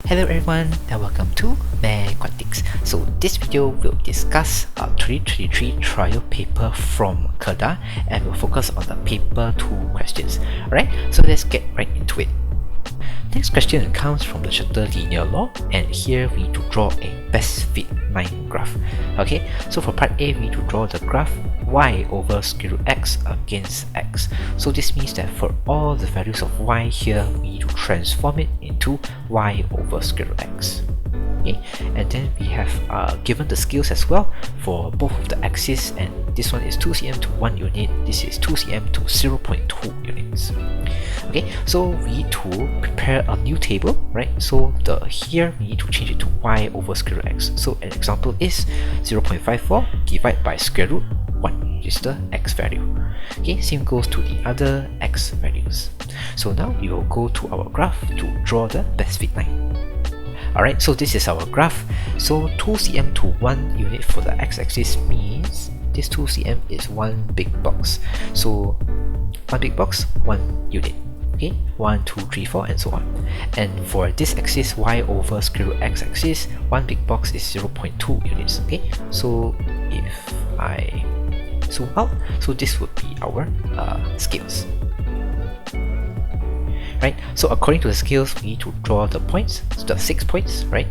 Hello everyone and welcome to Kinematics. So this video will discuss a 2023 trial paper from Kedah and will focus on the paper 2 questions. Alright, so let's get right into it. Next question comes from the chapter linear law, and here we need to draw a best fit line graph. Okay, so for part A we need to draw the graph y over square root x against x. So this means that for all the values of y here, we need to transform it into y over square root x. Okay, and then we have given the scales as well for both of the axes, and this one is 2 cm to 1 unit, this is 2 cm to 0.2 units. Okay, so we need to prepare a new table, right? So here we need to change it to y over square root x. So an example is 0.54 divided by square root 1, which is the x value. Okay, same goes to the other x values. So now we will go to our graph to draw the best fit line. Alright, so this is our graph. So 2 cm to 1 unit for the x-axis means this 2 cm is one big box. So one big box, 1 unit. Okay, 1, 2, 3, 4 and so on. And for this axis, y over square root x axis, one big box is 0.2 units. Okay, so if I zoom out, so this would be our scales. Right, so according to the scales, we need to draw the points, so the 6 points, right?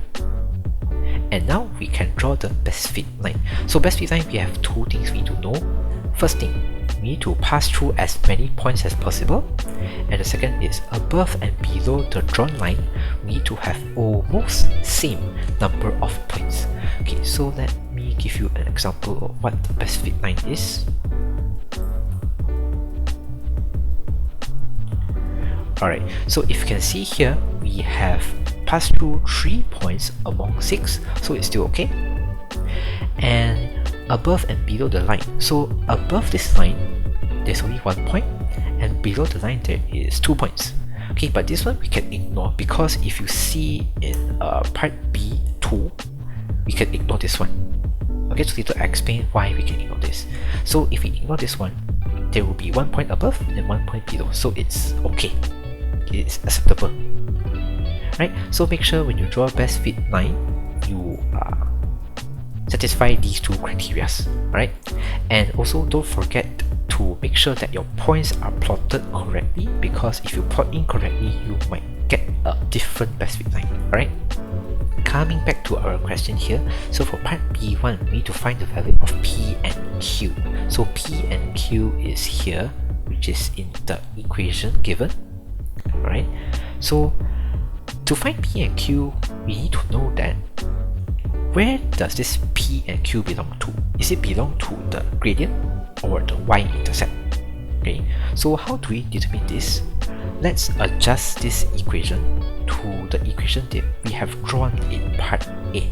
And now we can draw the best fit line. So best fit line, we have 2 things we need to know. First thing, we need to pass through as many points as possible, and the second is above and below the drawn line, we need to have almost same number of points. Okay, so let me give you an example of what the best fit line is. Alright, so if you can see here, we have passed through 3 points among 6, so it's still okay. And above and below the line, so above this line, there's only 1 point, and below the line there is 2 points. Okay, but this one we can ignore, because if you see in part B2, we can ignore this one. Okay, so need to explain why we can ignore this. So if we ignore this one, there will be 1 point above and 1 point below, so it's okay. It's acceptable. Right, so make sure when you draw best fit line, you satisfy these 2 criteria. Right, and also don't forget to make sure that your points are plotted correctly, because if you plot incorrectly, you might get a different best fit line. Alright, coming back to our question here, so for part B1, we need to find the value of P and Q. So P and Q is here, which is in the equation given. Right, so to find P and Q, we need to know that where does this P and Q belong to? Is it belong to the gradient or the y-intercept? Okay, so how do we determine this? Let's adjust this equation to the equation that we have drawn in part A.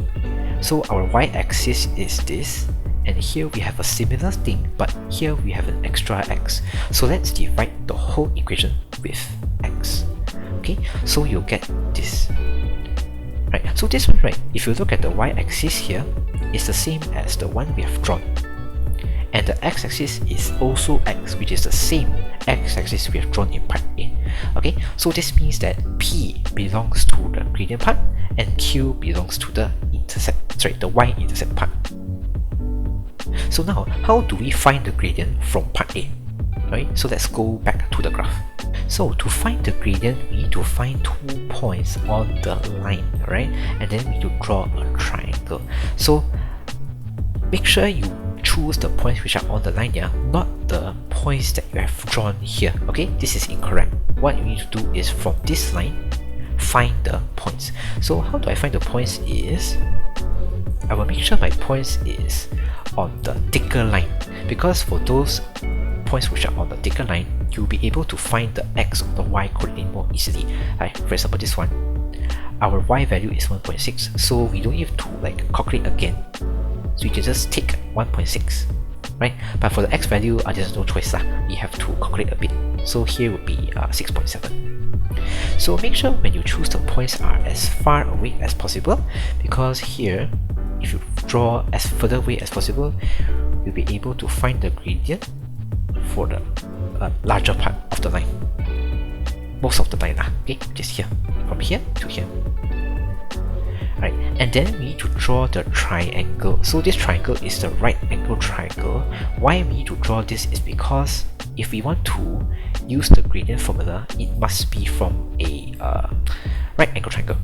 So our y-axis is this, and here we have a similar thing, but here we have an extra x. So let's divide the whole equation with x. Okay, so you'll get this. Right, so this one, right, if you look at the y-axis here, it's the same as the one we have drawn. And the x-axis is also x, which is the same x-axis we have drawn in part A. Okay, so this means that P belongs to the gradient part and Q belongs to the the y-intercept part. So now, how do we find the gradient from part A? Right, so let's go back to the graph. So to find the gradient, we need to find 2 points on the line, right? And then we need to draw a triangle. So make sure you choose the points which are on the line here, not the points that you have drawn here. Okay, this is incorrect. What you need to do is from this line, find the points. So how do I find the points is, I will make sure my points is on the thicker line, because for those points which are on the thicker line, you'll be able to find the x or the y coordinate more easily. Right, for example, this one, our y value is 1.6, so we don't have to calculate again. So you can just take 1.6, right? But for the x value, there's no choice. We have to calculate a bit. So here would be 6.7. So make sure when you choose the points are as far away as possible, because here, if you draw as further away as possible, you'll be able to find the gradient for the larger part of the line. Most of the line, okay, just here, from here to here. And then we need to draw the triangle. So this triangle is the right angle triangle. Why we need to draw this is because if we want to use the gradient formula, it must be from a right angle triangle.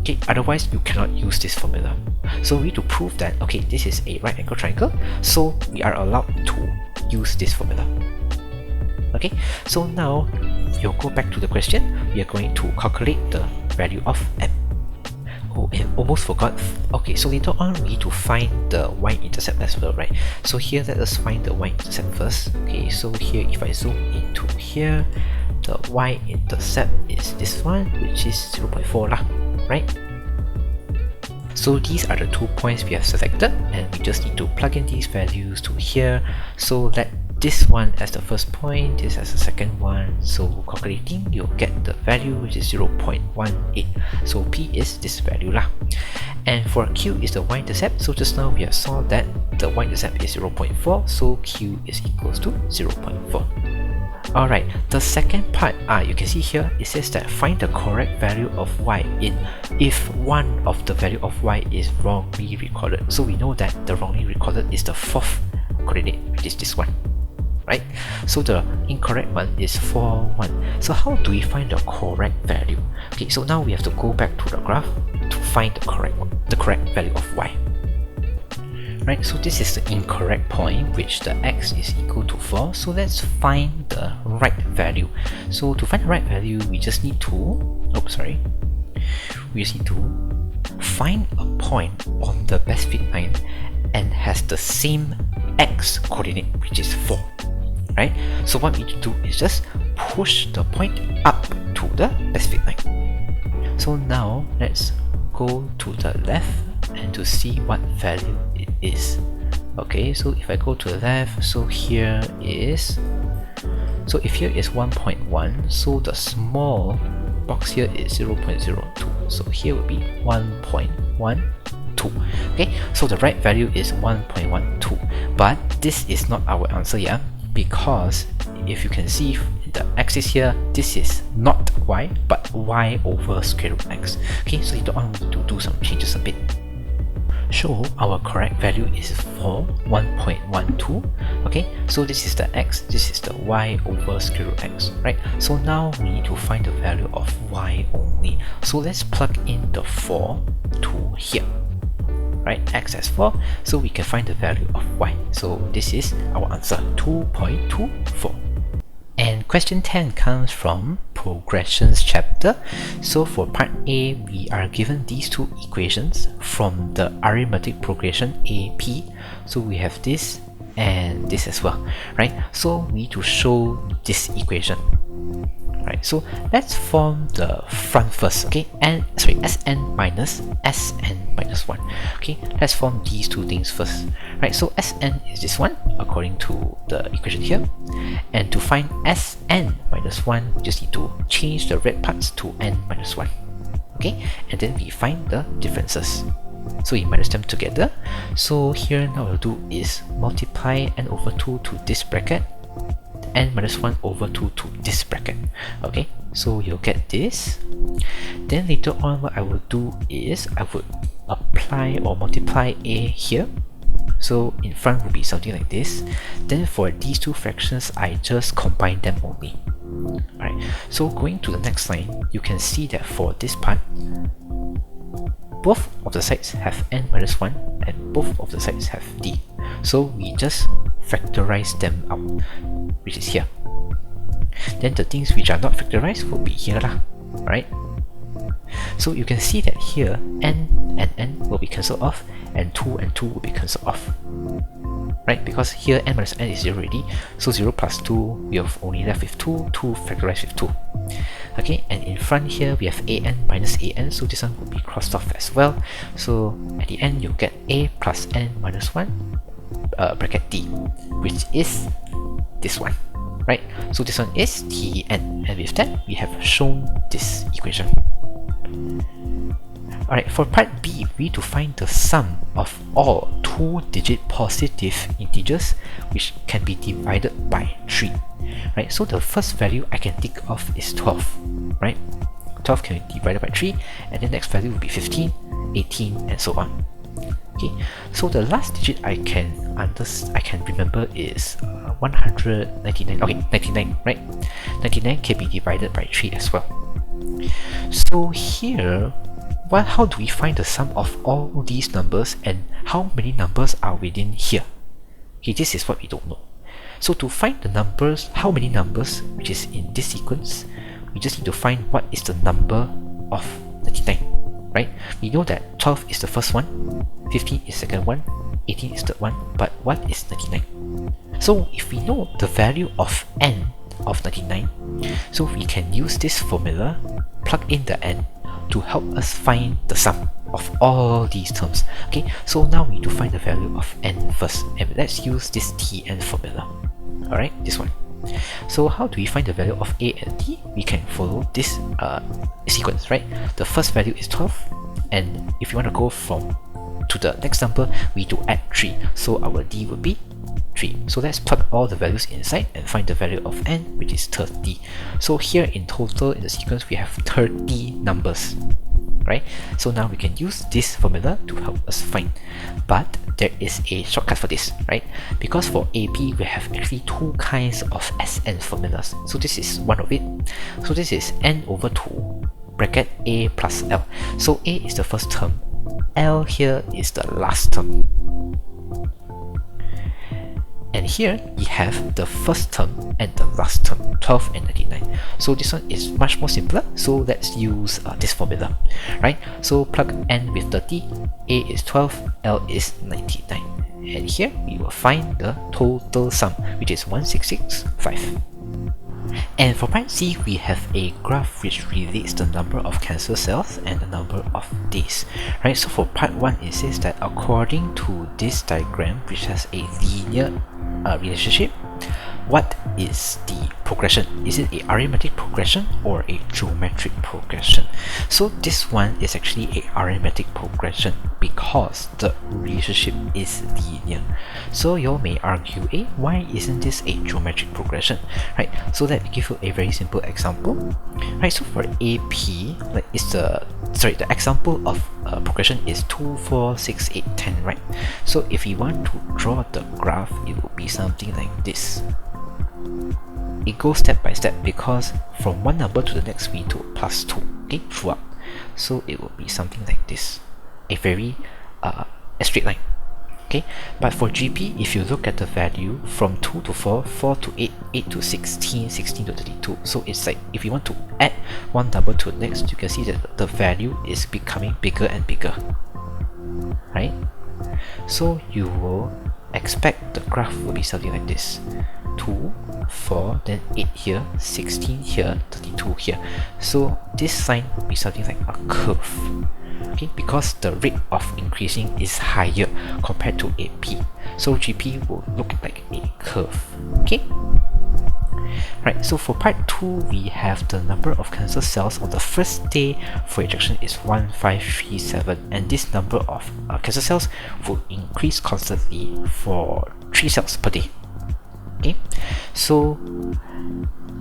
Okay, otherwise you cannot use this formula. So we need to prove that, okay, this is a right angle triangle, so we are allowed to use this formula. Okay, so now we'll go back to the question. We are going to calculate the value of m. Oh, and almost forgot. Okay, so later on we need to find the y-intercept as well, right? So here let us find the y-intercept first. Okay, so here if I zoom into here, the y-intercept is this one, which is 0.4 lah, right? So these are the 2 points we have selected, and we just need to plug in these values to here. So let this one as the first point, this as the second one. So calculating, you'll get the value which is 0.18. So P is this value lah. And for Q is the y-intercept. So just now we have saw that the y-intercept is 0.4. So Q is equals to 0.4. Alright, the second part, you can see here, it says that find the correct value of y in if one of the value of y is wrongly recorded. So we know that the wrongly recorded is the fourth coordinate, which is this one. Right? So the incorrect one is 4, 1. So how do we find the correct value? Okay, so now we have to go back to the graph to find the correct one, the correct value of y. Right, so this is the incorrect point, which the x is equal to 4. So let's find the right value. So to find the right value, we just need to, we just need to find a point on the best fit line and has the same x coordinate, which is 4. Right? So what we need to do is just push the point up to the best fit line. So now let's go to the left and to see what value it is. Okay, so if I go to the left, so here is, so if here is 1.1, so the small box here is 0.02. So here will be 1.12. Okay, so the right value is 1.12, but this is not our answer, yeah, because if you can see the axis here, this is not y, but y over square root x. Okay, so later on we need to do some changes a bit. So our correct value is for 1.12. Okay, so this is the x, this is the y over square root x, right? So now we need to find the value of y only. So let's plug in the 4 to here. Right, x as 4, so we can find the value of y. So this is our answer, 2.24. And question 10 comes from progressions chapter. So for part A, we are given these two equations from the arithmetic progression AP. So we have this and this as well, right? So we need to show this equation. Right, so let's form the front first, okay? Sn minus Sn minus 1. Okay, let's form these two things first. Right, so Sn is this one according to the equation here. And to find Sn minus 1, we just need to change the red parts to n minus 1. Okay, and then we find the differences. So we minus them together. So here now we'll do is multiply n over 2 to this bracket, n minus 1 over 2 to this bracket. Okay, so you'll get this. Then later on what I will do is I would apply or multiply a here. So in front will be something like this. Then for these two fractions, I just combine them only. Alright, so going to the next line, you can see that for this part, both of the sides have n minus 1 and both of the sides have d. So we just factorize them out, which is here. Then the things which are not factorized will be here lah, right? So you can see that here n and n will be cancelled off and 2 and 2 will be cancelled off, right? Because here n minus n is 0 already, so 0 plus 2 we have only left with 2, 2 factorized with 2. Okay, and in front here we have an minus an, so this one will be crossed off as well. So at the end you'll get a plus n minus 1 bracket d, which is this one, right? So this one is Ten, and with that we have shown this equation. Alright, for part B, we need to find the sum of all 2-digit positive integers which can be divided by 3. Right, so the first value I can think of is 12, right? 12 can be divided by 3, and the next value will be 15, 18, and so on. Okay, so the last digit I can remember is 199. Okay, 99, right? 99 can be divided by 3 as well. So here, how do we find the sum of all these numbers and how many numbers are within here? Okay, this is what we don't know. So to find the numbers, how many numbers which is in this sequence, we just need to find what is the number of 99, right? We know that 12 is the first one, 15 is the second one, 18 is the third one, but what is 99? So if we know the value of n of 99, so we can use this formula, plug in the n to help us find the sum of all these terms. Okay, so now we need to find the value of n first, and let's use this Tn formula. Alright, this one. So how do we find the value of a and t? We can follow this sequence, right? The first value is 12, and if you want to go from to the next number, we need to add 3, so our d will be 3. So let's plug all the values inside and find the value of n, which is 30. So here in total in the sequence we have 30 numbers, right? So now we can use this formula to help us find, but there is a shortcut for this, right? Because for AP we have actually two kinds of SN formulas. So this is one of it. So this is n over 2 bracket a plus l. So a is the first term, l here is the last term, and here we have the first term and the last term, 12 and 99. So this one is much more simpler, so let's use this formula, right? So plug n with 30, a is 12, l is 99, and here we will find the total sum, which is 1665. And for part C, we have a graph which relates the number of cancer cells and the number of days, right? So for part 1, it says that according to this diagram, which has a linear relationship, what is the progression? Is it a arithmetic progression or a geometric progression? So this one is actually a arithmetic progression because the relationship is linear. So you all may argue, why isn't this a geometric progression, right? So let me give you a very simple example, right? So for AP, like the example of progression is 2, 4, 6, 8, 10, right? So if you want to draw the graph, it will be something like this. It goes step by step because from one number to the next we need to plus 2, okay, throughout. So it will be something like this, a very a straight line, okay. But for GP, if you look at the value from 2 to 4, 4 to 8, 8 to 16, 16 to 32, so it's like if you want to add one number to the next, you can see that the value is becoming bigger and bigger, right? So you will expect the graph will be something like this: 2, 4, then 8 here, 16 here, 32 here. So this sign will be something like a curve, okay, because the rate of increasing is higher compared to AP. So GP will look like a curve, okay. Right, so for part 2, we have the number of cancer cells on the first day for injection is 1537, and this number of cancer cells will increase constantly for 3 cells per day. Okay, so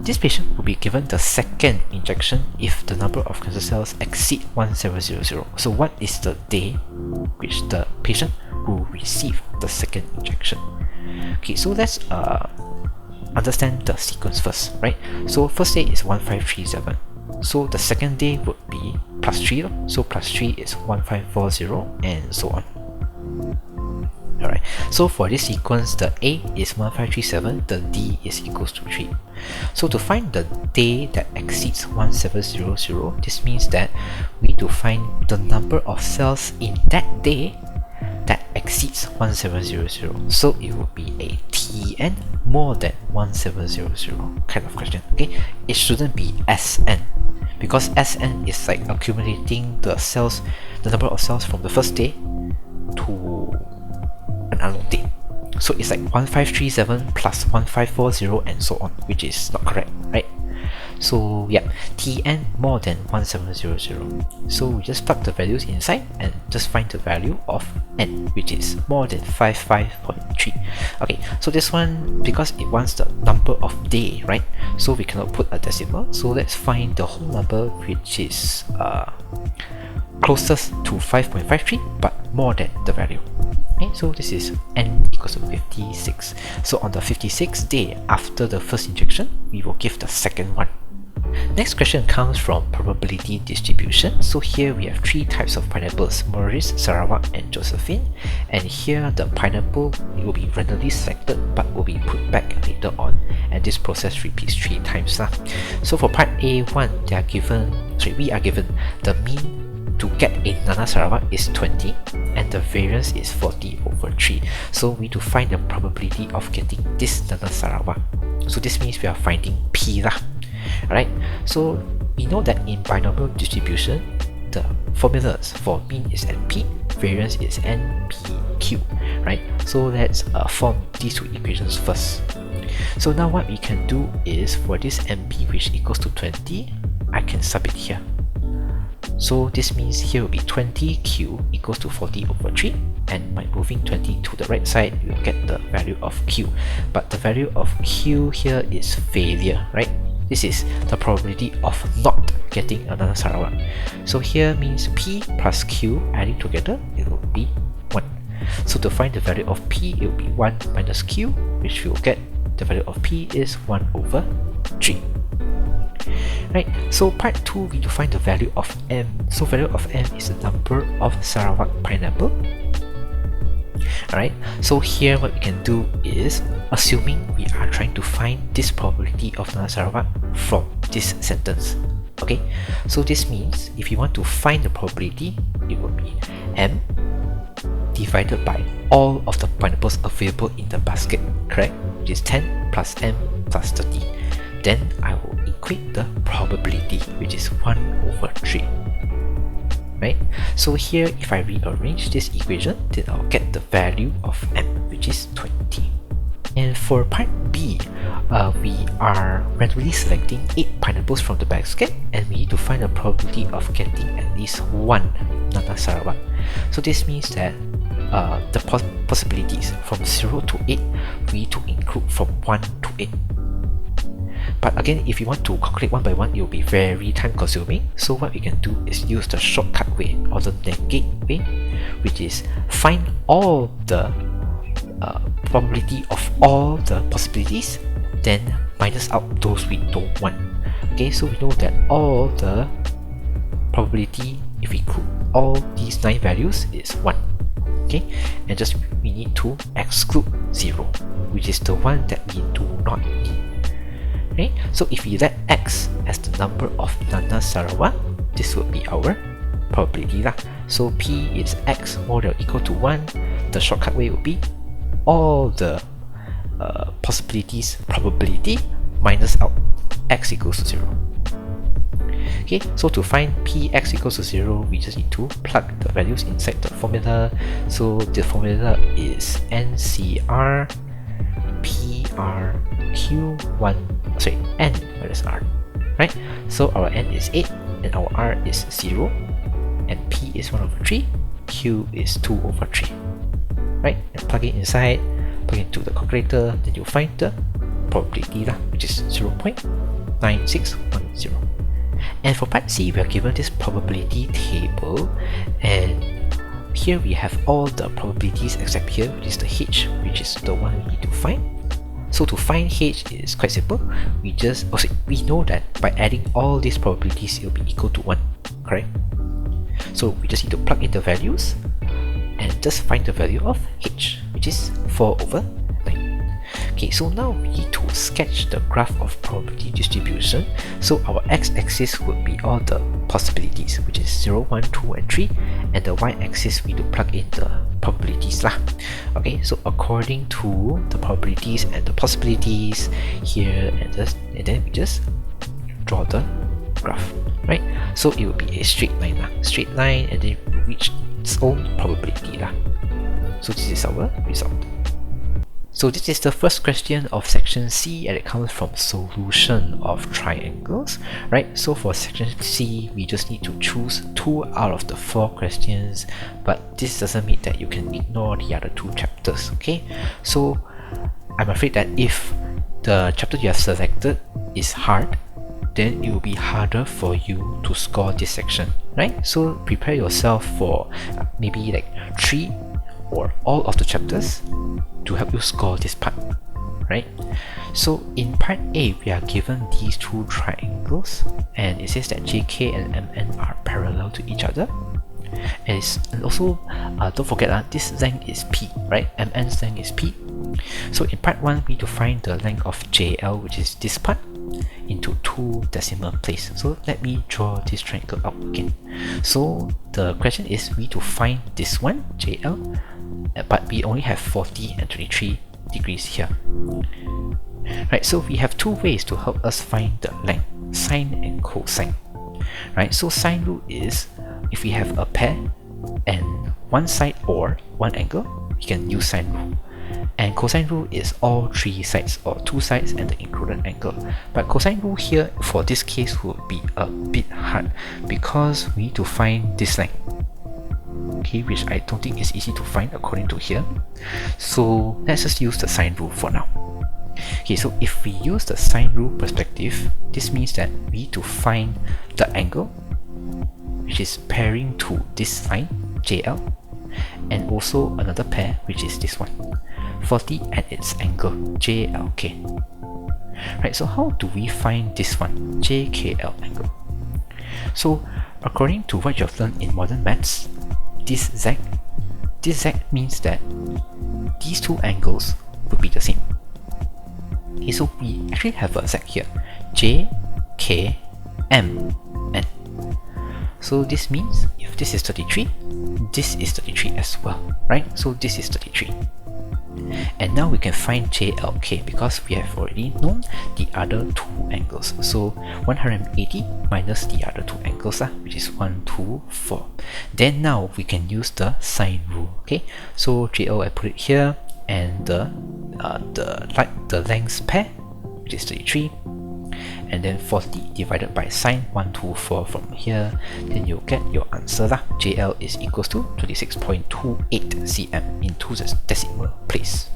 this patient will be given the second injection if the number of cancer cells exceed 1700. So what is the day which the patient will receive the second injection? Okay, so let's understand the sequence first, right? So first day is 1537. So the second day would be plus 3. So plus 3 is 1540, and so on. Alright, so for this sequence, the A is 1537, the D is equals to 3. So to find the day that exceeds 1700, this means that we need to find the number of cells in that day that exceeds 1700. So it will be a Tn more than 1700 kind of question, okay? It shouldn't be Sn, because Sn is like accumulating the cells, the number of cells from the first day to an unknown date. So it's like 1537 plus 1540 and so on, which is not correct, right? So yeah, Tn more than 1700. So we just plug the values inside and just find the value of n, which is more than 55.3. Okay, so this one, because it wants the number of day, right? So we cannot put a decimal. So let's find the whole number, which is closest to 5.53 but more than the value. Okay, so this is n equals to 56. So on the 56th day after the first injection, we will give the second one. Next question comes from probability distribution. So here we have three types of pineapples: Maurice, Sarawak, and Josephine. And here the pineapple, it will be randomly selected but will be put back later on, and this process repeats 3 times. So for part A1, we are given the mean to get a Nana Sarawak is 20 and the variance is 40/3. So we need to find the probability of getting this Nana Sarawak. So this means we are finding P lah. Alright, so we know that in binomial distribution, the formulas for mean is NP, variance is NPQ, right? So let's form these two equations first. So now what we can do is, for this NP which equals to 20, I can sub it here. So this means here will be 20Q equals to 40/3, and by moving 20 to the right side, we will get the value of Q. But the value of Q here is failure, right? This is the probability of not getting another Sarawak. So here means P plus Q adding together, it will be 1. So to find the value of P, it will be 1 minus Q, which we will get the value of P is 1/3. Right, so part 2, we need to find the value of M. So value of M is the number of Sarawak pineapple. Alright, so here what we can do is, assuming we are trying to find this probability of Nana Sarawak from this sentence. Okay, so this means if you want to find the probability, it will be M divided by all of the pineapples available in the basket, correct? Which is 10 plus M plus 30. Then I will equate the probability, which is 1/3. Right? So here, if I rearrange this equation, then I'll get the value of M, which is 20. And for part B, we are randomly selecting 8 pineapples from the basket, and we need to find the probability of getting at least 1 Nana Sarawak. So this means that the possibilities from 0 to 8, we need to include from 1 to 8. But again, if you want to calculate one by one, it will be very time consuming. So what we can do is use the shortcut way, or the negate way, which is find all the probability of all the possibilities, then minus out those we don't want. Okay, so we know that all the probability, if we include all these 9 values, is 1. Okay, and just we need to exclude 0, which is the one that we do not need. Okay, so if we let X as the number of Nana Sarawak, this would be our probability lah. So P is X more than or equal to 1. The shortcut way would be all the possibilities probability minus out X equals to 0. Okay, so to find Px equals to 0, we just need to plug the values inside the formula. So the formula is NCR PRQ1, sorry, N minus R, right? So our N is 8 and our R is 0, and P is 1/3, Q is 2/3, right? And plug it inside, plug it into the calculator, then you'll find the probability lah, which is 0.9610. And for part C, we are given this probability table, and here we have all the probabilities except here, which is the H, which is the one we need to find. So to find H is quite simple. We know that by adding all these probabilities, it will be equal to 1, correct? So we just need to plug in the values and just find the value of H, which is 4/9. Okay, so now we need to sketch the graph of probability distribution. So our x-axis would be all the possibilities, which is 0, 1, 2, and 3, and the y-axis we need to plug in the probabilities lah. Okay, so according to the probabilities and the possibilities here, and then we just draw the graph, right? So it will be a straight line lah, and then reach its own probability lah. So this is our result. So this is the first question of section C, and it comes from solution of triangles, right? So for section C, we just need to choose 2 out of the 4 questions, but this doesn't mean that you can ignore the other 2 chapters, okay? So I'm afraid that if the chapter you have selected is hard, then it will be harder for you to score this section, right? So prepare yourself for maybe like 3 or all of the chapters to help you score this part, right? So in part A, we are given these two triangles, and it says that JK and MN are parallel to each other. And also, don't forget this length is P, right? MN's length is P. So in part 1, we need to find the length of JL, which is this part, into 2 decimal place. So let me draw this triangle out again. So the question is, we need to find this one, JL, but we only have 40 and 23 degrees here. Right, so we have 2 ways to help us find the length, sine and cosine. Right, so sine rule is, if we have a pair and one side or one angle, we can use sine rule. And cosine rule is all 3 sides or 2 sides and the included angle. But cosine rule here for this case would be a bit hard because we need to find this length, okay, which I don't think is easy to find according to here. So let's just use the sine rule for now. Okay, so if we use the sine rule perspective, this means that we need to find the angle which is pairing to this line, JL, and also another pair which is this one, 40 at its angle, JLK. Right, so how do we find this one, JKL angle? So according to what you have learned in modern maths, this Z means that these 2 angles would be the same. Okay, so we actually have a Z here, J, K, M, N. So this means if this is 33, this is 33 as well, right? So this is 33. And now we can find JLK because we have already known the other 2 angles. So 180 minus the other 2 angles, which is 1, 2, 4. Then now we can use the sine rule. Okay, so JL I put it here, and the length pair, which is 33, and then 40 divided by sine 124 from here, then you'll get your answer lah. JL is equals to 26.28 cm in 2 decimal place.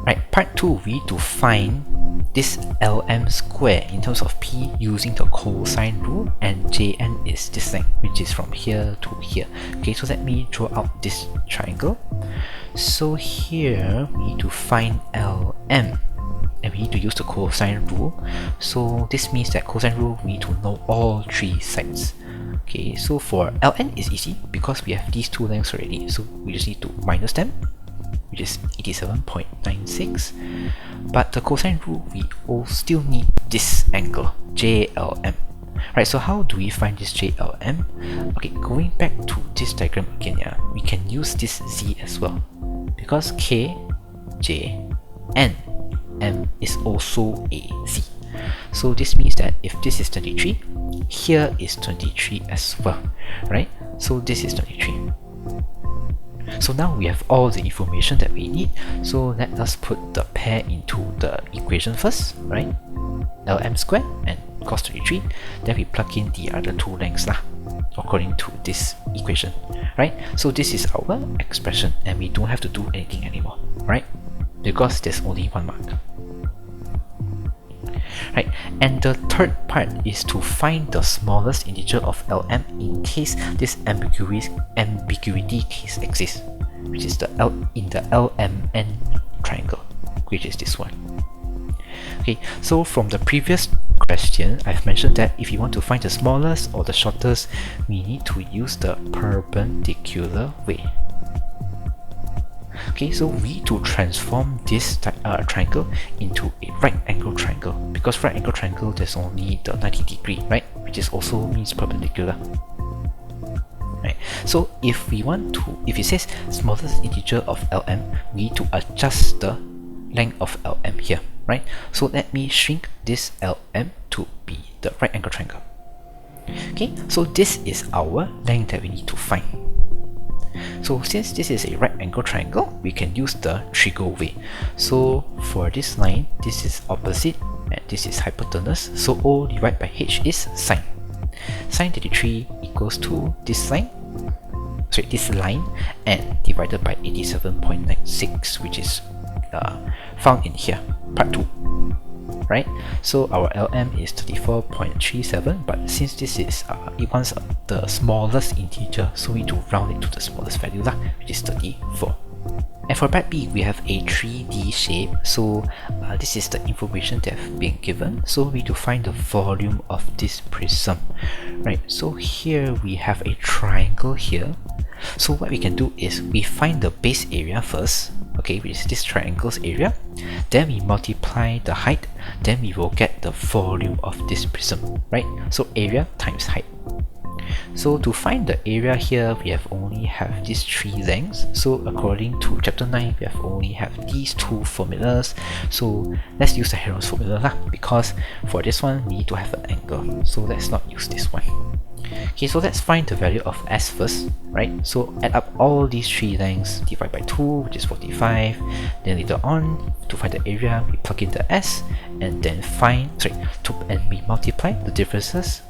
Right, part 2, we need to find this LM square in terms of P using the cosine rule, and JN is this length, which is from here to here. Okay, so let me draw out this triangle. So here we need to find LM, and we need to use the cosine rule. So this means that cosine rule, we need to know all 3 sides. Okay, so for LN is easy because we have these 2 lengths already, so we just need to minus them, which is 87.96. But the cosine rule, we all still need this angle, JLM. Right, so how do we find this JLM? Okay, going back to this diagram again, we can use this Z as well, because K, J, N, M is also a Z. So this means that if this is 23, here is 23 as well, right? So this is 23. So now we have all the information that we need. So let us put the pair into the equation first, right? LM squared and cos 33. Then we plug in the other 2 lengths according to this equation, right? So this is our expression, and we don't have to do anything anymore, right? Because there's only 1 mark. Right, and the third part is to find the smallest integer of LM in case this ambiguity case exists, which is the in the LMN triangle, which is this one. Okay, so from the previous question, I've mentioned that if you want to find the smallest or the shortest, we need to use the perpendicular way. Okay, so we need to transform this triangle into a right angle triangle, because right angle triangle there's only the 90 degree, right, which is also means perpendicular. Right, so if we want to, if it says smallest integer of LM, we need to adjust the length of LM here, right? So let me shrink this LM to be the right angle triangle. Okay, so this is our length that we need to find. So since this is a right angle triangle, we can use the trigo way. So for this line, this is opposite and this is hypotenuse. So O divided by H is sine. Sine 33 equals to this line, and divided by 87.96, which is found in here, part 2. Right, so our LM is 34.37, but since this is it wants the smallest integer, so we need to round it to the smallest value lah, which is 34. And for part B, we have a 3D shape, so this is the information that have been given, so we need to find the volume of this prism. Right, so here we have a triangle here. So what we can do is we find the base area first, okay, which is this triangle's area, then we multiply the height, then we will get the volume of this prism, right? So area times height. So to find the area here, we have only have these 3 lengths. So according to chapter 9, we have only have these 2 formulas. So let's use the Heron's formula lah, because for this one we need to have an angle. So let's not use this one. Okay, so let's find the value of S first, right? So add up all these 3 lengths, divide by 2, which is 45. Then later on, to find the area, we plug in the S, and then and we multiply the differences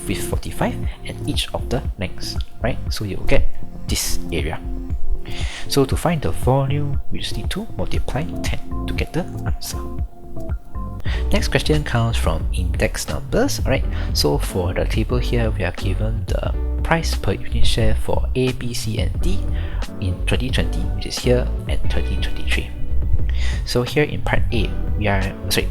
with 45 and each of the lengths, right? So you'll get this area. So to find the volume, we just need to multiply 10 to get the answer. Next question comes from index numbers. Alright, so for the table here, we are given the price per unit share for A, B, C, and D in 2020, which is here, and 2023. So here in part A, we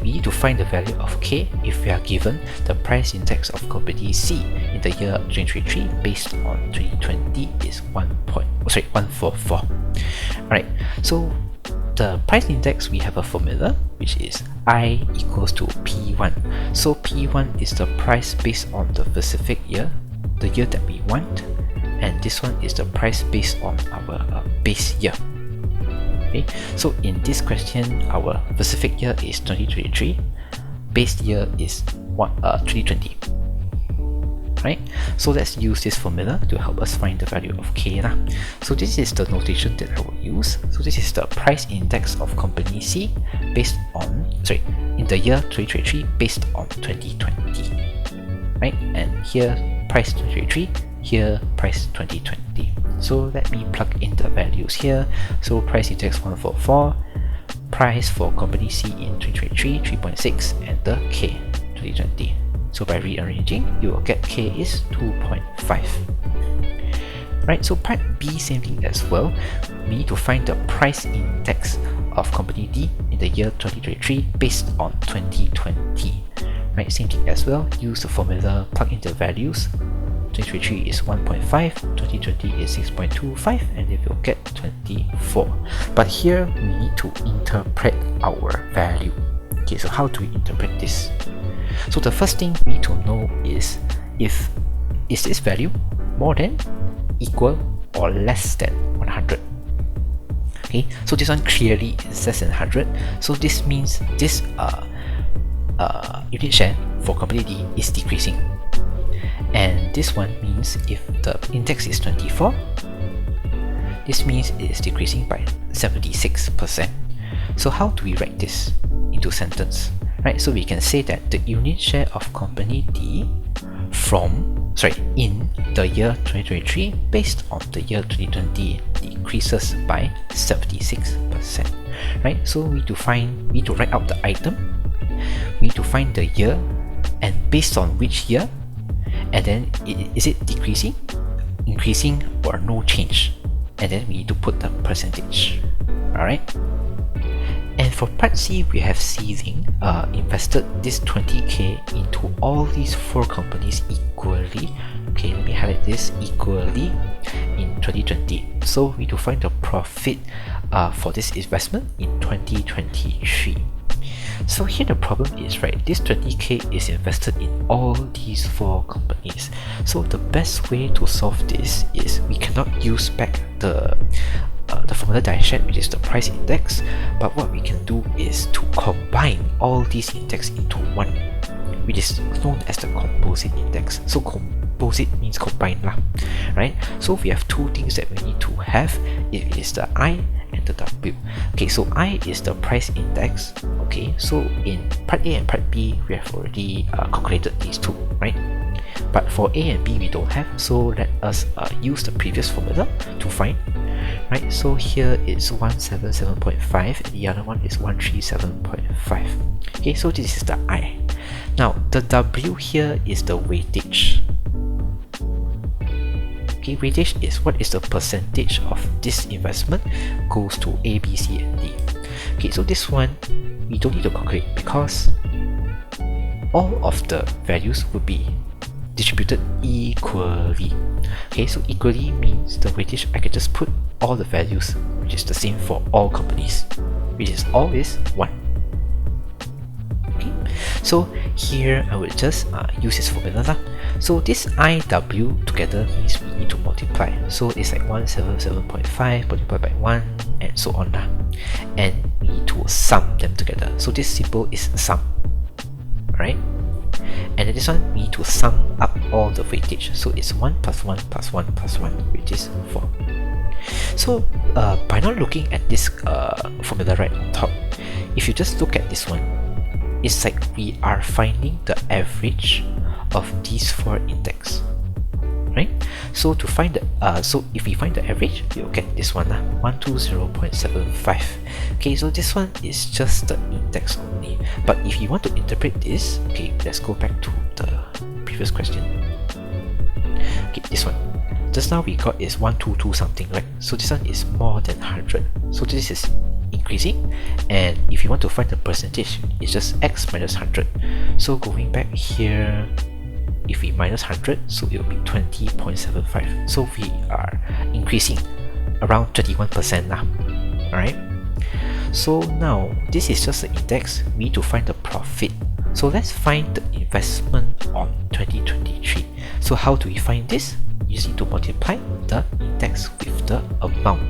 need to find the value of K if we are given the price index of company C in the year 2023 based on 2020 is 144. Alright, so the price index, we have a formula which is I equals to P1. So P1 is the price based on the specific year, the year that we want, and this one is the price based on our base year. Okay, so in this question, our specific year is 2023, base year is 2020. Right, so let's use this formula to help us find the value of K lah. So this is the notation that I will use. So this is the price index of company C based on, in the year 2023 based on 2020. Right, and here price 2023, here price 2020. So let me plug in the values here. So price index 144, price for company C in 2023 3.6, and the K 2020. So by rearranging, you will get K is 2.5. Right, so part B, same thing as well. We need to find the price index of company D in the year 2023 based on 2020. Right, same thing as well. Use the formula, plug in the values. 2023 is 1.5, 2020 is 6.25, and it will get 24. But here we need to interpret our value. Okay, so how do we interpret this? So the first thing we need to know is this value more than, equal, or less than 100. Okay, so this one clearly is less than 100. So this means this unit share for company D is decreasing. And this one means if the index is 24, this means it is decreasing by 76%. So how do we write this into sentence? Right, so we can say that the unit share of company D in the year 2023 based on the year 2020 decreases by 76%. Right, so we need to write out the item, we need to find the year, and based on which year, and then is it decreasing, increasing, or no change, and then we need to put the percentage. Alright. And for part C, we have Sealing invested this 20k into all these 4 companies equally. Okay, let me highlight this, equally in 2020. So we need to find the profit for this investment in 2023. So here the problem is, right, this 20k is invested in all these 4 companies. So the best way to solve this is we cannot use back the formula that I shared, which is the price index, but what we can do is to combine all these index into one, which is known as the composite index. So composite means combine lah, right? So we have 2 things that we need to have. It is the I and the W. Okay, so I is the price index. Okay, so in part A and part B, we have already calculated these 2, right? But for A and B we don't have, so let us use the previous formula to find. right? So here it's 177.5 and the other one is 137.5. Okay, so this is the I. Now the W here is the weightage. Okay, weightage is what is the percentage of this investment goes to A, B, C, and D. Okay, so this one we don't need to calculate because all of the values will be distributed equally. Okay, so equally means the weightage, I can just put all the values, which is the same for all companies, which is always 1. Okay, so here I will just use this formula lah. So this IW together means we need to multiply. So it's like 177.5 multiplied by 1 and so on lah. And we need to sum them together. So this symbol is sum, right? And then this one we need to sum up all the weightage. So it's 1 plus 1 plus 1 plus 1, which is 4. So by not looking at this formula right on top, if you just look at this one, it's like we are finding the average of these 4 index, right? So to find the so if we find the average, we'll get this one lah, 120.75. Okay, so this one is just the index only. But if you want to interpret this, okay, let's go back to the previous question. Okay, this one. Just now we got is 122 something, right? So this one is more than 100. So this is increasing, and if you want to find the percentage, it's just x minus 100. So going back here, if we minus 100, so it will be 20.75. So we are increasing around 21% now. Alright. So now this is just the index. We need to find the profit. So let's find the investment on 2023. So how do we find this? You just need to multiply the index with the amount,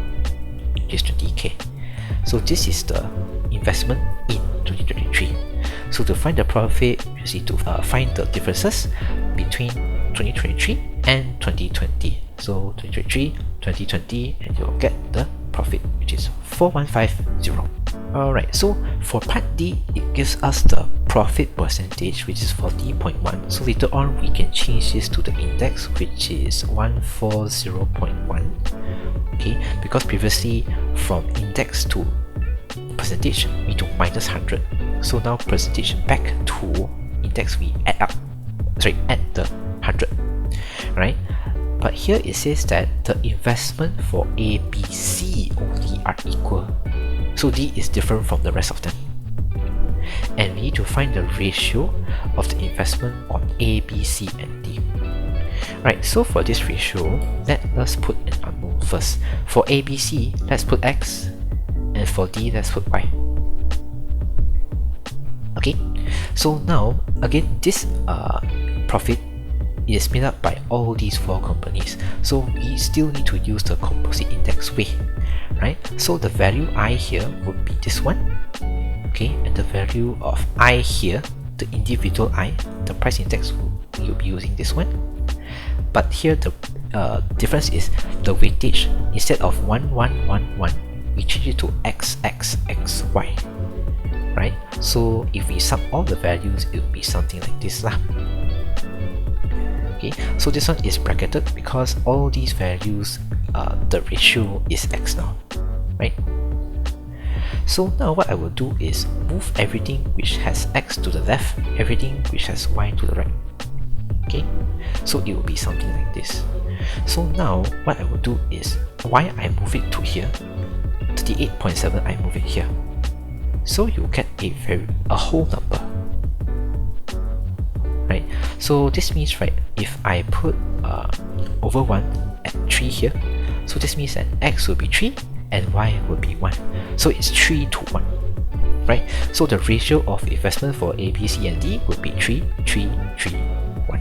which is 20k. So this is the investment in 2023. So to find the profit, you just need to find the differences between 2023 and 2020. So 2023, 2020, and you'll get the profit, which is 4150. Alright, so for part D, it gives us the profit percentage, which is 40.1. So later on, we can change this to the index, which is 140.1. Okay, because previously from index to percentage, we need to minus 100. So now percentage back to index, we add the 100, right? But here it says that the investment for A, B, C only are equal. So D is different from the rest of them. And we need to find the ratio of the investment on A, B, C, and D. Right, so for this ratio, let us put an unknown first. For A, B, C, let's put X, and for D, let's put Y. Okay, so now, again, this profit is made up by all these 4 companies. So we still need to use the composite index way, right? So the value I here would be this one, okay, and the value of I here, the individual I, the price index, you'll be using this one. But here the difference is the weightage. Instead of 1111, we change it to XXXY, right? So if we sum all the values, it will be something like this lah. Okay, so this one is bracketed because all these values, the ratio is X now, right? So now what I will do is move everything which has X to the left, everything which has Y to the right. Okay, so it will be something like this. So now what I will do is Y I move it to here, 38.7 I move it here. So you get a whole number. Right, so this means, right, if I put over 1 at 3 here, so this means that X will be 3 and Y will be 1. So it's 3 to 1, right? So the ratio of investment for A, B, C, and D would be 3, 3, 3, 1.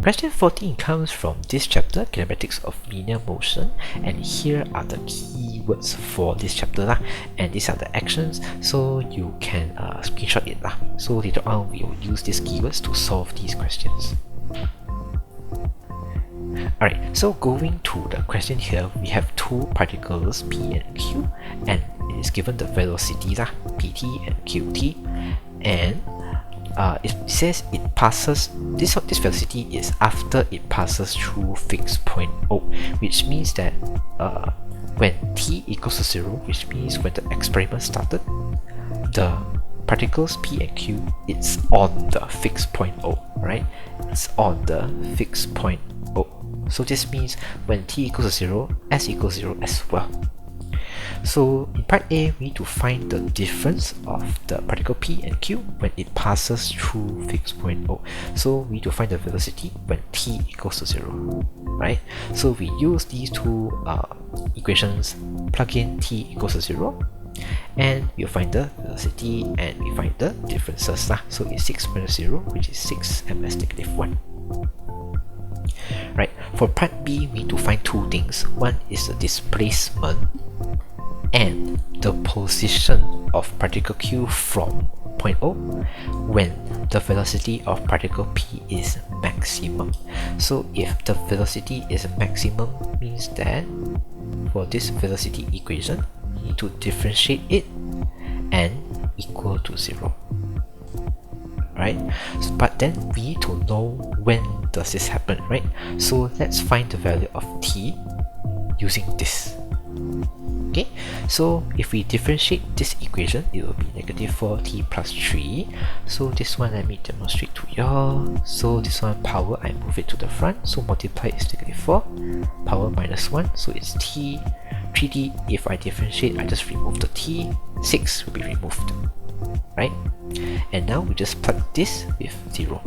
Question 14 comes from this chapter, Kinematics of Linear Motion, and here are the keywords for this chapter lah, and these are the actions, so you can screenshot it lah. So later on we will use these keywords to solve these questions. Alright, so going to the question here, we have 2 particles P and Q, and it is given the velocity lah, Pt and Qt, and it says it passes, this velocity is after it passes through fixed point O, which means that when t equals to 0, which means when the experiment started, the particles P and Q, it's on the fixed point O, right? It's on the fixed point O. So this means when t equals to 0, S equals 0 as well. So in part A, we need to find the difference of the particle P and Q when it passes through fixed point O. So we need to find the velocity when t equals to 0, right? So we use these two equations, plug in t equals to 0, and we'll find the velocity and we find the differences. So it's 6 minus 0, which is 6 ms negative 1. Right, for part B, we need to find two things. One is the displacement and the position of particle Q from point O when the velocity of particle P is maximum. So if the velocity is maximum, means that for this velocity equation, you need to differentiate it and equal to 0. Right? But then we need to know when does this happen, right? So let's find the value of t using this. Okay, so if we differentiate this equation, it will be negative 4t plus 3. So this one, let me demonstrate to y'all. So this one, power, I move it to the front. So multiply is negative 4, power minus 1. So it's t, 3t. If I differentiate, I just remove the t. 6 will be removed, right? And now we just plug this with 0.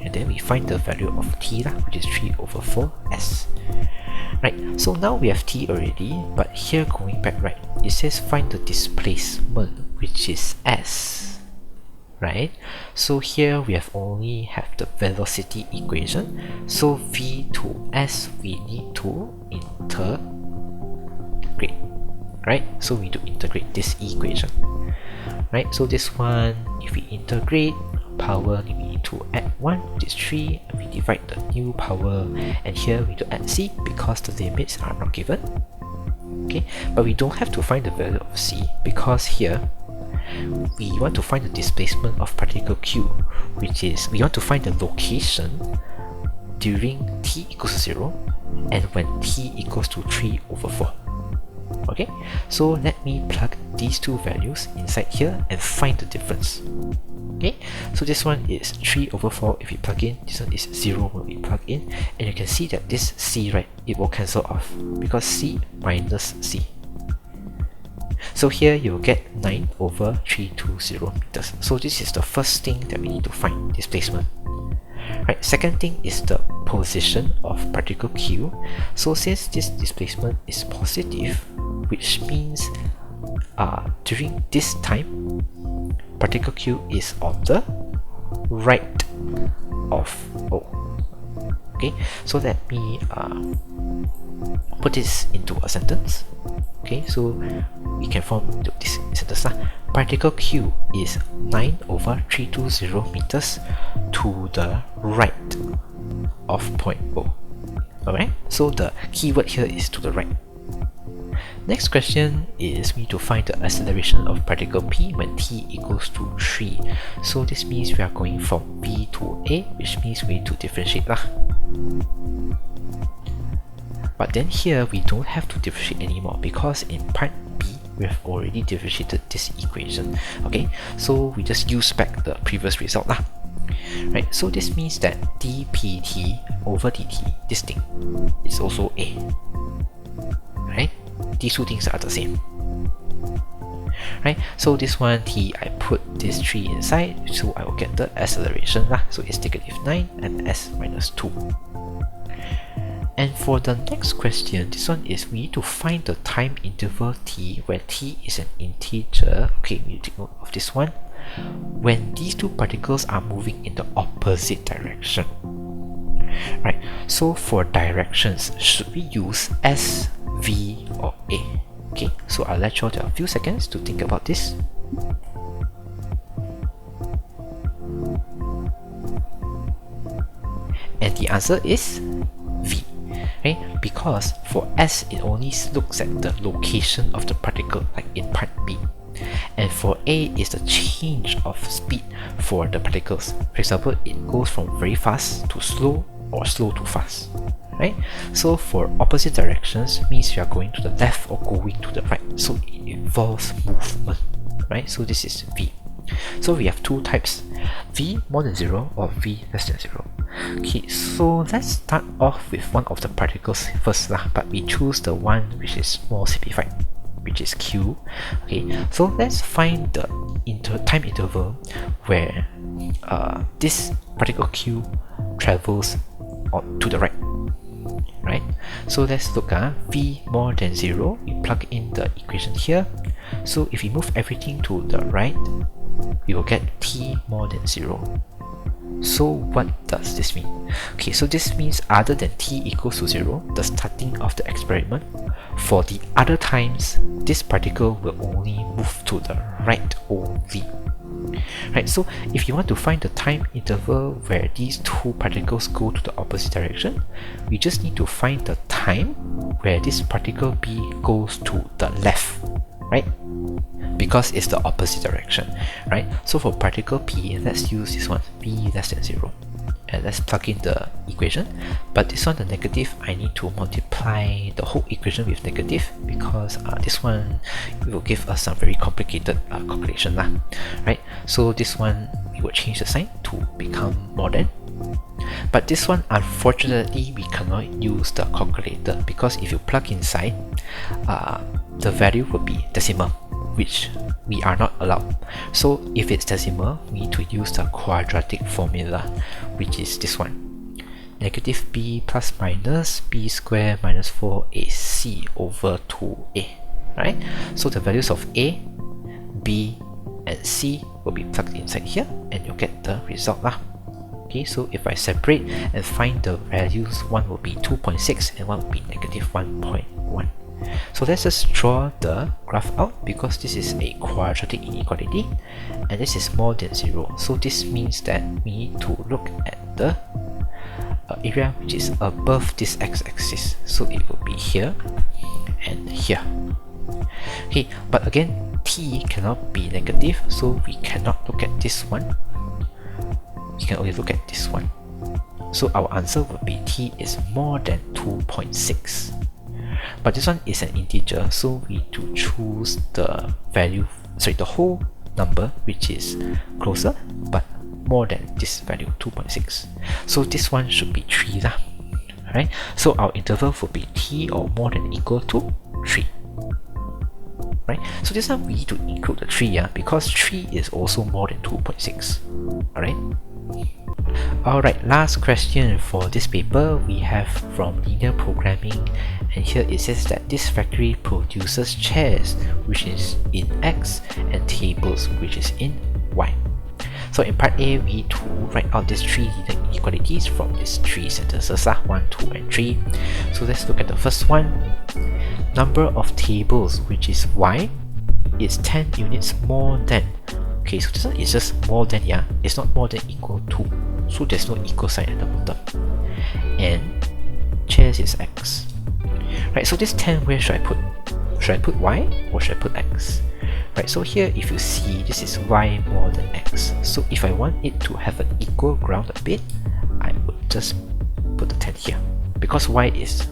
And then we find the value of t, which is 3 over 4s. Right, so now we have t already, but here going back, right, it says find the displacement, which is s, right? So here we have only have the velocity equation. So v to s, we need to integrate, right? So we need to integrate this equation, right? So this one, if we integrate, power, we need to add 1, which is 3, and we divide the new power, and here we need to add c because the limits are not given. Okay, but we don't have to find the value of c because here we want to find the displacement of particle Q, which is we want to find the location during t equals to 0 and when t equals to 3 over 4. Okay, so let me plug these two values inside here and find the difference. Okay, so this one is 3 over 4 if we plug in, this one is 0 when we plug in, and you can see that this c, right, it will cancel off because c minus c. So here you will get 9 over 320 meters. So this is the first thing that we need to find, displacement. Right, second thing is the position of particle Q. So since this displacement is positive, which means during this time, particle Q is on the right of O. Okay, so let me put this into a sentence. Okay, so we can form this sentence. Particle Q is 9 over 320 meters to the right of point O. Alright, so the keyword here is to the right. Next question is we need to find the acceleration of particle P when t equals to 3. So this means we are going from B to A, which means we need to differentiate lah. But then here we don't have to differentiate anymore because in part B we have already differentiated this equation. Okay, so we just use back the previous result lah. Right, so this means that dpt over dt, this thing, is also A. Right? These two things are the same. Right, so this one t, I put this 3 inside, so I will get the acceleration lah. So it's negative 9 and s minus 2. And for the next question, this one is we need to find the time interval t where t is an integer. Okay, we need to take note of this one. When these two particles are moving in the opposite direction. Right, so for directions, should we use S, V or A? Okay, so I'll let you all take a few seconds to think about this. And the answer is V. Right? Because for S, it only looks at the location of the particle, like in part B. And for A is the change of speed for the particles. For example, it goes from very fast to slow or slow to fast. right? So for opposite directions means you are going to the left or going to the right, so it involves movement, right? So this is V. So we have two types, V more than 0 or V less than 0. Okay, so let's start off with one of the particles first lah, but we choose the one which is more simplified, which is Q. Okay, so let's find the time interval where this particle Q travels to the right. Right, so let's look at V more than 0. We plug in the equation here. So if we move everything to the right, we will get T more than 0. So what does this mean? Okay, so this means other than T equals to 0, the starting of the experiment, for the other times, this particle will only move to the right only. Right, so if you want to find the time interval where these two particles go to the opposite direction, we just need to find the time where this particle B goes to the left, right? Because it's the opposite direction, right? So for particle P, let's use this one, B less than 0. And let's plug in the equation. But this one, the negative, I need to multiply the whole equation with negative, because this one will give us some very complicated calculation lah, right? So this one, we will change the sign to become more than. But this one, unfortunately, we cannot use the calculator, because if you plug inside, the value will be decimal, which we are not allowed. So if it's decimal, we need to use the quadratic formula, which is this one. Negative B plus minus B squared minus 4AC over 2A, right? So the values of A, B, and C will be plugged inside here, and you'll get the result lah. Okay, so if I separate and find the values, one will be 2.6 and one will be negative 1.1. So let's just draw the graph out, because this is a quadratic inequality and this is more than 0. So this means that we need to look at the area which is above this x-axis. So it will be here and here. Okay, but again, T cannot be negative, so we cannot look at this one. We can only look at this one. So our answer will be T is more than 2.6. But this one is an integer, so we need to choose the value, sorry, the whole number which is closer but more than this value, 2.6. So this one should be 3 lah. Right? So our interval will be T or more than equal to 3. Right? So this one we need to include the 3, yeah, because 3 is also more than 2.6. Alright? Alright, last question for this paper we have from linear programming, and here it says that this factory produces chairs which is in X and tables which is in Y. So in part A, we need to write out these three linear inequalities from these three sentences, 1, 2, and 3. So let's look at the first one. Number of tables which is Y is 10 units more than. Okay, so this one is just more than, yeah, it's not more than equal to, so there's no equal sign at the bottom. And chairs is X. Right, so this 10, where should I put? Should I put Y or should I put X? Right, so here if you see, this is Y more than X. So if I want it to have an equal ground a bit, I would just put the 10 here, because Y is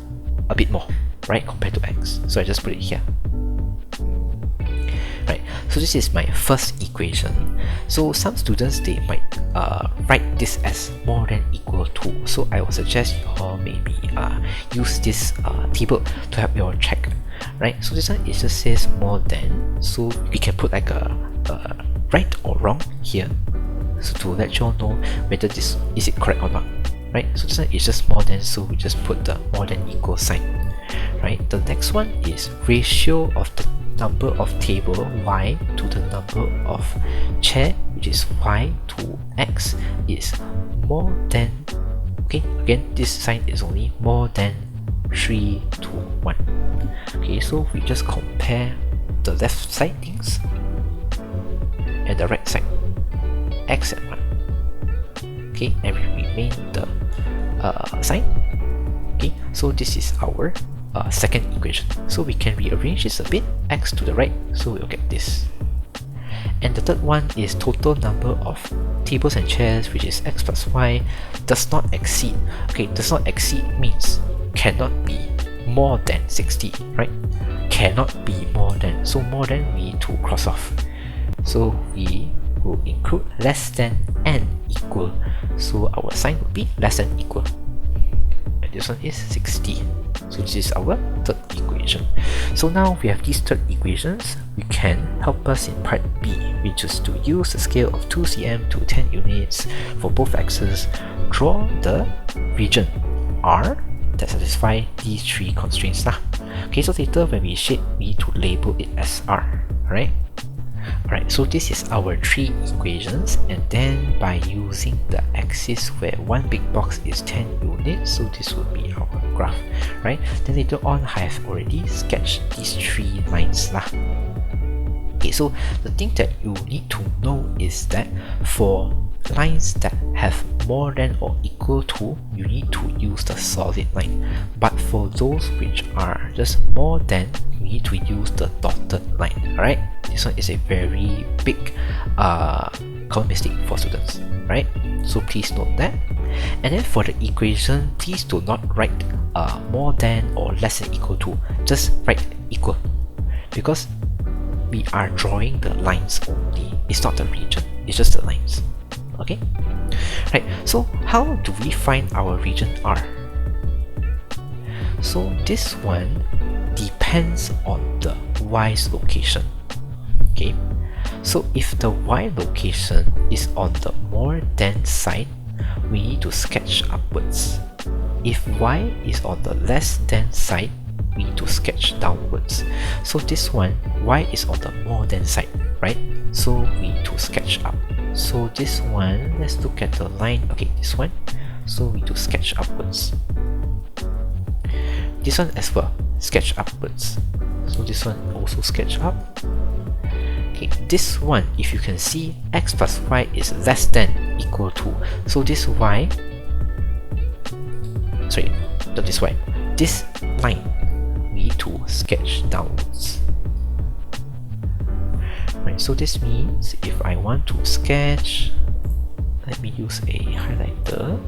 a bit more, right, compared to X. So I just put it here. Right, so this is my first equation. So some students, they might write this as more than equal to. So I would suggest you all maybe use this table to help you all check. Right, so this one, it just says more than, so we can put like a right or wrong here, so to let you all know whether this is it correct or not. Right, so this one is just more than, so we just put the more than equal sign. Right, the next one is ratio of the number of table Y to the number of chair, which is Y to X, is more than. Okay, again, this sign is only more than 3 to 1. Okay, so we just compare the left side things and the right side, X and 1. Okay, and we remain the sign. Okay, so this is our second equation. So we can rearrange this a bit, X to the right, so we'll get this. And the third one is total number of tables and chairs, which is X plus Y, does not exceed. Okay, does not exceed means cannot be more than 60, right? Cannot be more than, so more than we need to cross off. So we will include less than and equal. So our sign would be less than equal. And this one is 60. So this is our third equation. So now we have these third equations, we can help us in part B, which is to use the scale of 2 cm to 10 units for both axes, draw the region R that satisfy these three constraints lah. Okay, so later when we shade, we need to label it as R, right? Alright, so this is our three equations, and then by using the axis where one big box is 10 units, so this will be our graph, right? Then later on I have already sketched these three lines lah. Okay, so the thing that you need to know is that for lines that have more than or equal to, you need to use the solid line. But for those which are just more than, you need to use the dotted line. Alright, this one is a very big common mistake for students, right? So please note that. And then for the equation, please do not write more than or less than equal to, just write equal, because we are drawing the lines only. It's not the region, it's just the lines. Okay, right, so how do we find our region R? So this one depends on the Y's location. Okay, so if the Y location is on the more than side, we need to sketch upwards. If Y is on the less than side, we need to sketch downwards. So this one, Y is on the more than side, right? So we need to sketch up. So this one, let's look at the line. Okay, this one, so we need to sketch upwards. This one as well, sketch upwards. So this one also sketch up. Okay, this one, if you can see, x plus y is less than equal to, so this y, sorry, not this y, this line we need to sketch downwards. Right, so this means if I want to sketch, let me use a highlighter.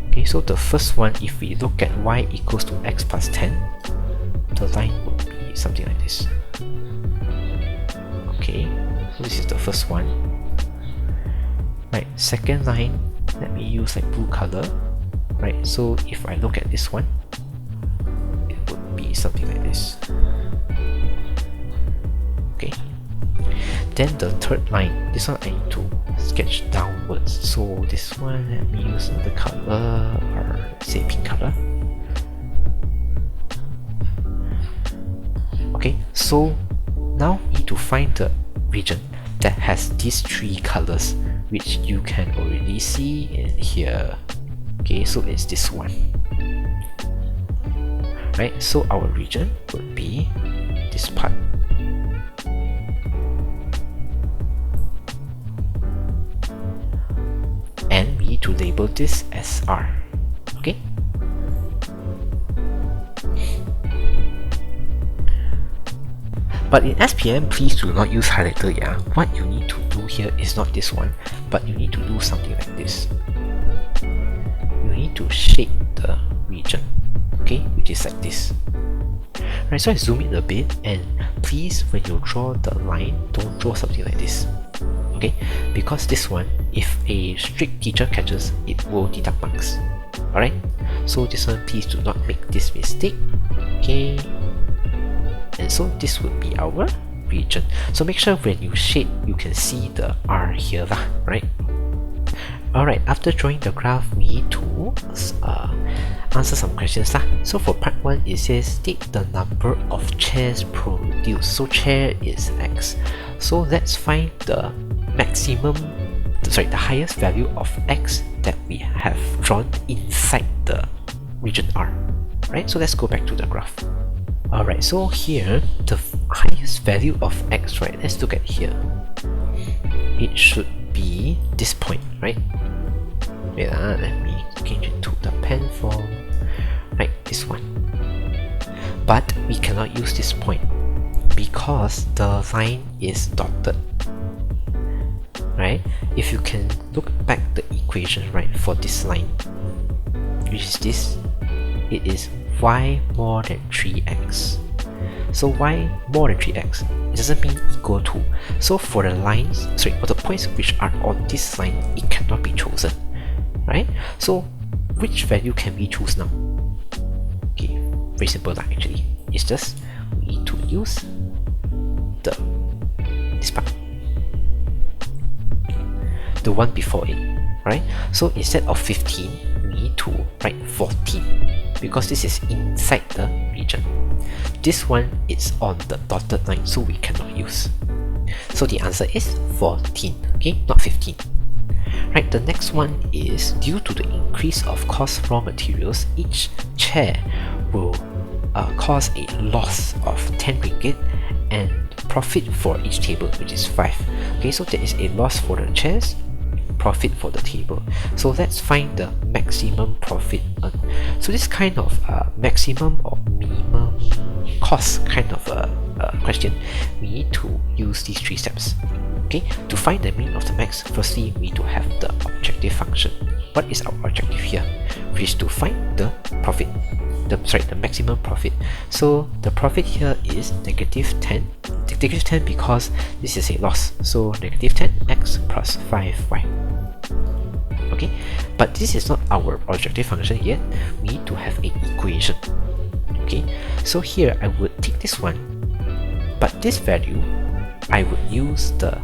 Okay, so the first one, if we look at y equals to x plus 10, the line will be something like this. Okay, so this is the first one. Right, second line, let me use like blue color. Right, so if I look at this one, it would be something like this. Okay, then the third line, this one I need to sketch downwards. So this one, let me use another color, or say pink color. Okay, so now we need to find the region that has these three colors, which you can already see in here. Okay, so it's this one. Right, so our region would be this part. And we need to label this as R. Okay? But in SPM, please do not use highlighter, yeah? What you need to do here is not this one, but you need to do something like this. You need to shade the region, okay? Which is like this. Right, so I zoom in a bit, and please, when you draw the line, don't draw something like this. Okay? Because this one, if a strict teacher catches, it will deduct marks. Alright? So this one, please do not make this mistake. Okay? And so this would be our region. So make sure when you shade, you can see the R here lah, right? Alright, after drawing the graph, we need to answer some questions lah. So for part 1, it says state the number of chairs produced. So chair is x. So let's find the maximum, sorry, the highest value of x that we have drawn inside the region R. Right? So let's go back to the graph. Alright, so here, the highest value of x, right, let's look at here. It should be this point, right? Wait, let me change it to the pen form. Right, this one. But we cannot use this point because the line is dotted. Right? If you can look back the equation, right, for this line. which is this, it is y more than 3x. So y more than 3x, it doesn't mean equal to. So for the lines, for the points which are on this line, it cannot be chosen, right? So which value can we choose now? Okay, very simple actually. It's just we need to use this part, the one before it, right? So instead of 15, we need to write 14 because this is inside the region. This one is on the dotted line, so we cannot use. So the answer is 14, okay, not 15. Right, the next one is due to the increase of cost raw materials, each chair will cause a loss of 10 ringgit and profit for each table, which is 5. Okay, so there is a loss for the chairs, profit for the table. So let's find the maximum profit earned. So this kind of maximum or minimum cost kind of question, we need to use these 3 steps. Okay, to find the mean of the max, firstly we need to have the objective function. What is our objective here? Which is to find the profit, the maximum profit. So the profit here is negative 10 because this is a loss, so negative 10x plus 5y. Okay, but this is not our objective function yet. We need to have an equation. Okay, so here I would take this one, but this value I would use the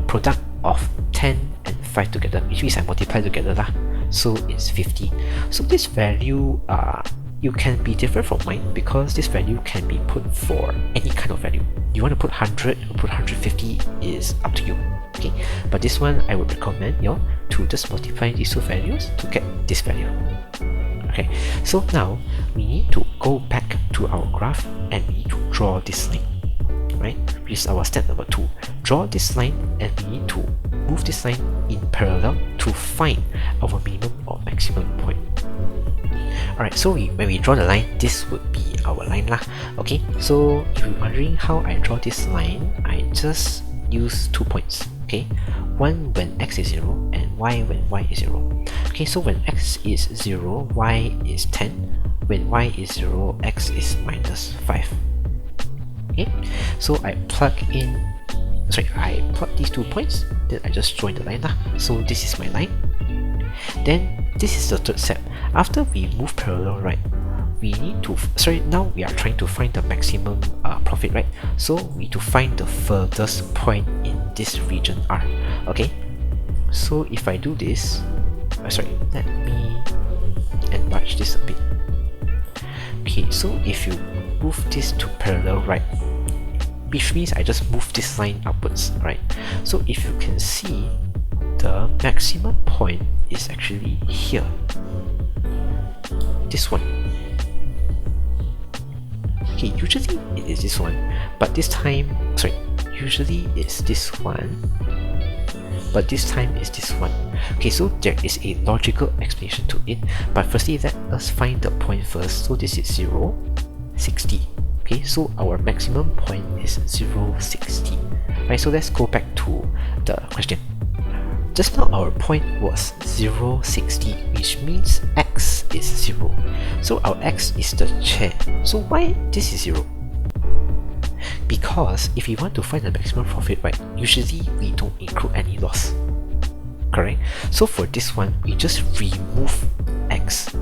product of 10 and 5 together, which means I multiply together lah. So it's 50. So this value you can be different from mine because this value can be put for any kind of value. You want to put 100 or put 150 is up to you. Okay, but this one I would recommend you to just multiply these 2 values to get this value. Okay, so now we need to go back to our graph and we need to draw this line, right? Which is our step number 2. Draw this line and we need to move this line in parallel to find our minimum or maximum point. Alright, so when we draw the line, this would be our line lah. Okay, so if you're wondering how I draw this line, I just use 2 points. Okay, one when x is 0 and y when y is 0. Okay, so when x is 0, y is 10. When y is 0, x is minus 5. Okay, so I plug these 2 points, then I just join the line lah. So this is my line. Then this is the third step. After we move parallel, right, we need to, now we are trying to find the maximum profit, right? So we need to find the furthest point in this region R. Okay, so if I do this, let me enlarge this a bit. Okay, so if you move this to parallel, right, which means I just move this line upwards, right? So if you can see, the maximum point is actually here, this one. Okay, usually it is this one, but this time, usually it's this one, but this time it's this one. Okay, so there is a logical explanation to it, but firstly let us find the point first. So this is 0, 60. Okay, so our maximum point is 0, 60. Right, so let's go back to the question. Just now our point was 0, 60, which means x is 0. So our x is the chair. So why this is 0? Because if we want to find the maximum profit, right, usually we don't include any loss. Correct? So for this one, we just remove x.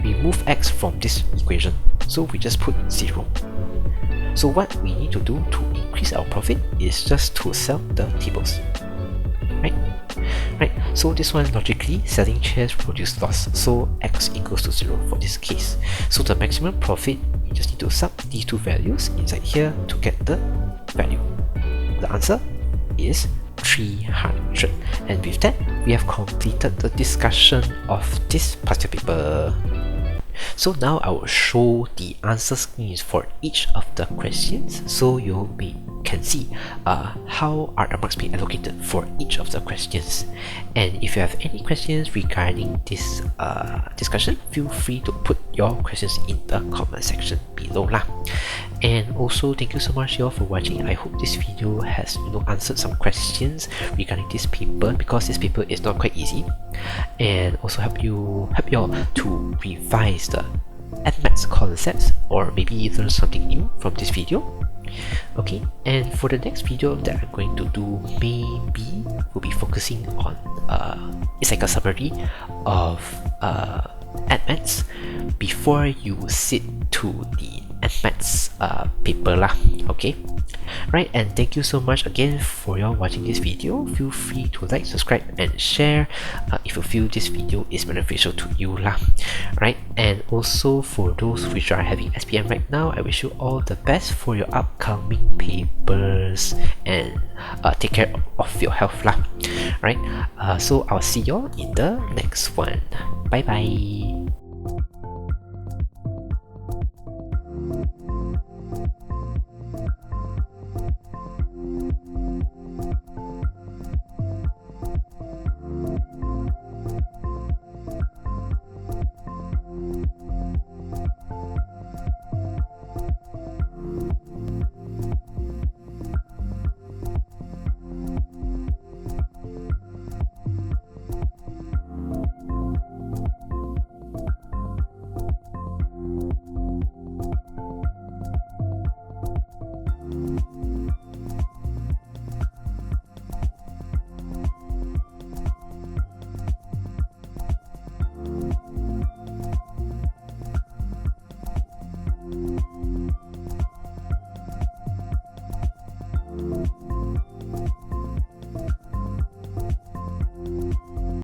Remove x from this equation. So we just put 0. So what we need to do to increase our profit is just to sell the tables. Right, so this one logically selling chairs produce loss, so x equals to 0 for this case. So the maximum profit, you just need to sub these 2 values inside here to get the value. The answer is 300. And with that, we have completed the discussion of this past year paper. So now I will show the answer screens for each of the questions, so you can see how are the marks being allocated for each of the questions. And if you have any questions regarding this discussion, feel free to put your questions in the comment section below lah. And also thank you so much y'all for watching. I hope this video has answered some questions regarding this paper, because this paper is not quite easy, and also help y'all to revise the Addmath concepts, or maybe learn something new from this video. Okay, and for the next video that I'm going to do, maybe we'll be focusing on it's like a summary of Addmath before you sit to the Addmath paper lah. Okay, right, and thank you so much again for your watching this video. Feel free to like, subscribe and share if you feel this video is beneficial to you lah. Right, and also for those which are having SPM right now, I wish you all the best for your upcoming papers, and take care of your health lah. Right, so I'll see y'all in the next one. Bye bye.